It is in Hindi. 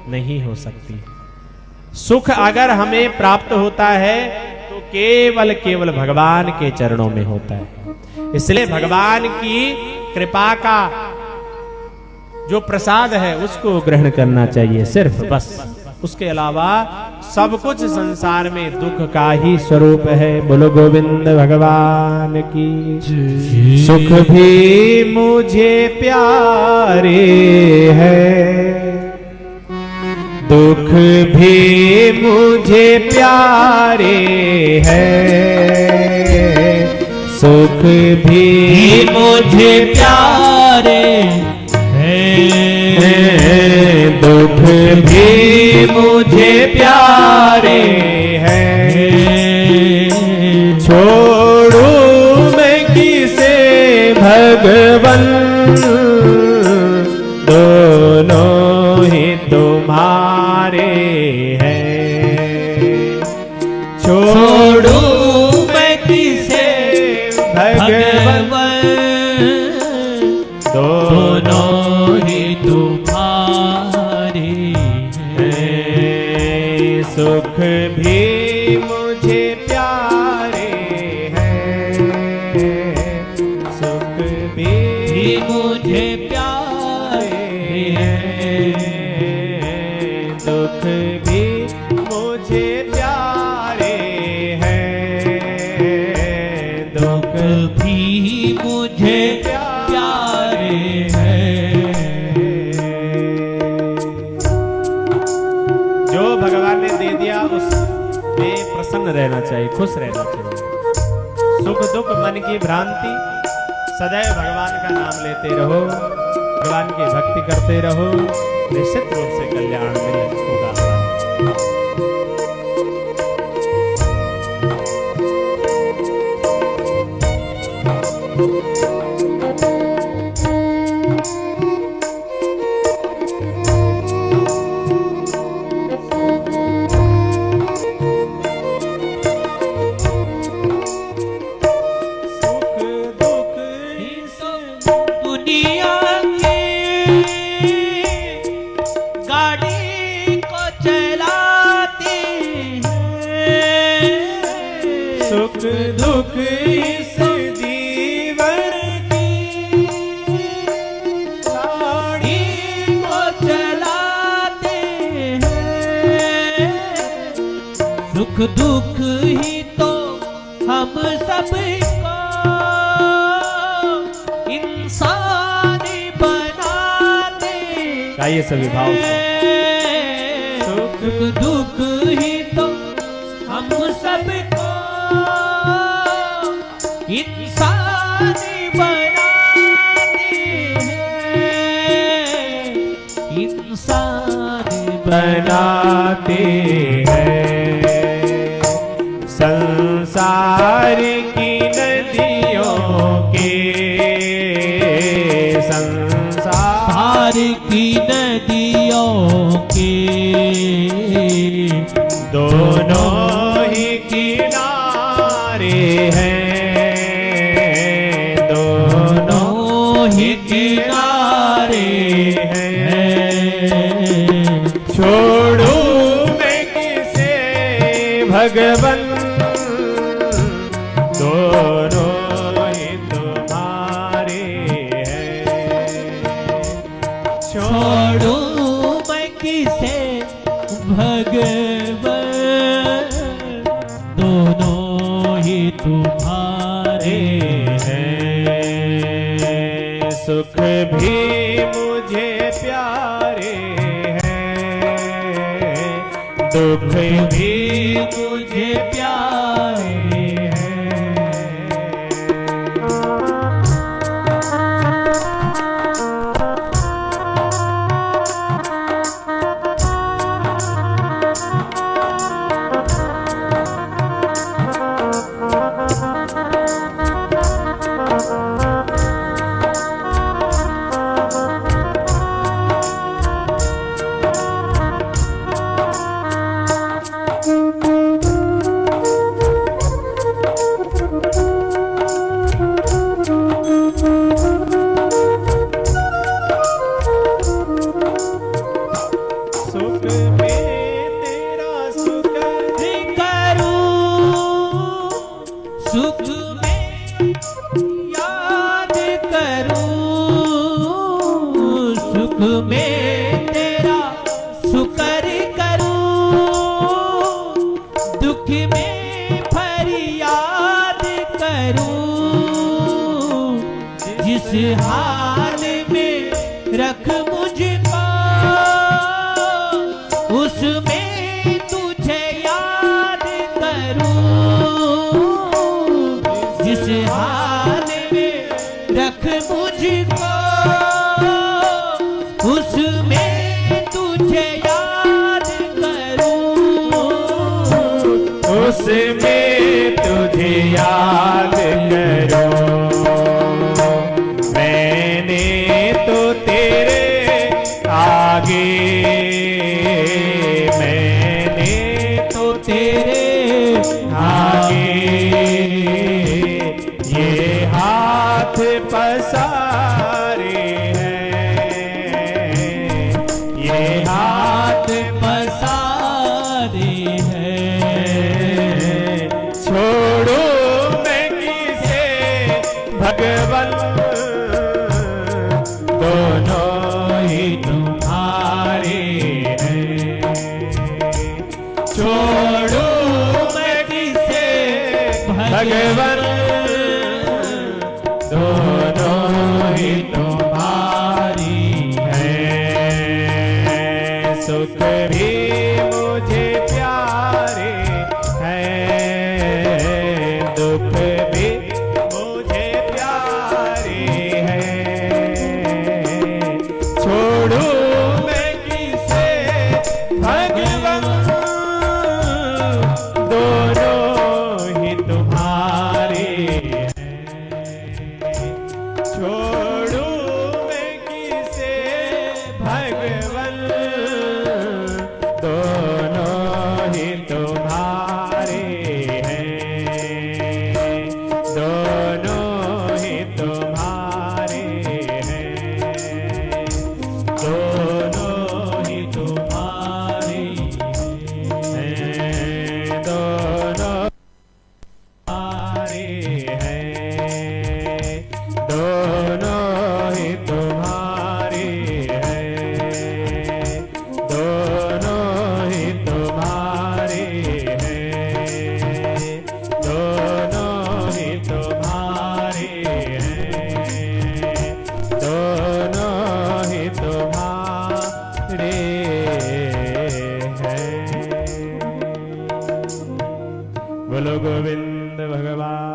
नहीं हो सकती। सुख अगर हमें प्राप्त होता है तो केवल केवल भगवान के चरणों में होता है। इसलिए भगवान की कृपा का जो प्रसाद है उसको ग्रहण करना चाहिए सिर्फ, बस। उसके अलावा सब कुछ संसार में दुख का ही स्वरूप है। बोलो गोविंद भगवान की। सुख भी मुझे प्यारे है, दुख भी मुझे प्यारे है। सुख भी मुझे प्यारे है, दुख भी मुझे प्यारे हैं। छोड़ू मैं किसे भगवन, दोनों ही तुम्हारे हैं। छोड़ू मैं किसे भगवन, दोनों ही तुम्हारे हैं। सुख भी मुझे प्यारे हैं, सुख भी मुझे प्यारे हैं। दुख भी मुझे प्यारे हैं, दुख भी मुझे प्यारे हैं। जो भगवान ने दे दिया उसमें प्रसन्न रहना चाहिए, खुश रहना चाहिए। सुख दुख मन की भ्रांति, सदैव भगवान का नाम लेते रहो, भगवान की भक्ति करते रहो, निश्चित रूप से कल्याण होगा। सुख दुख इस जीवन की गाड़ी को चलाते हैं। सुख दुख ही तो हम सबको इंसान बनाते हैं। गाइए सभी भाव से। सुख दुख ही तो हम सबको इंसान बनाते हैं, इंसान बनाते हैं। संसार की नदियों के, संसार की नदियों के दोनों ही किनारे हैं, किनारे हैं। छोड़ू मैं किसे भगवन, दोनों ही तुम्हारे हैं। छोड़ू मैं किसे भगवन, दोनों ही तुम्हारे हैं। सुख भी मुझे प्यारे हैं, दुख भी मुझे प्यारे हैं। सुख में तेरा सुख करूं, सुख में याद करूं, सुख में तेरा शुक्र करूं, दुख में फरियाद करूं, जिस हाल में रख मुझको उसमें तुझे याद करूं, जिस हाल में रख मुझको उसमें तुझे याद करूं, उसमें तुझे याद करो। मैंने तो तेरे आगे, मैंने तो तेरे आगे ये हाथ पसारे हैं, ये हाथ पसारे हैं। छोड़ो मैं किसे भगवन, दोनों ही तुम्हारे हैं। छोड़ो मैं किसे भगवन, दोनों ही तुम्हारी हैं। सुख भी मुझे प्यारे हैं, दुख भी मुझे प्यारे हैं। छोड़ू मैं किसे भगवन, दोनों ही तुम्हारे हैं। छोड़ू मैं किसे भगवन, दोनों ही तुम्हारे हैं, दोनों ही तुम्हारे हैं, दोनों ही तुम्हारे हैं, दोनों तुम्हारे हैं, दोनों ही तुम्हारे हैं, दोनों ही तुम्हारे हैं, दोनों ही तुम्हारे हैं, दोनों ही तुम्हारे हैं। बोलो गोविंद भगवान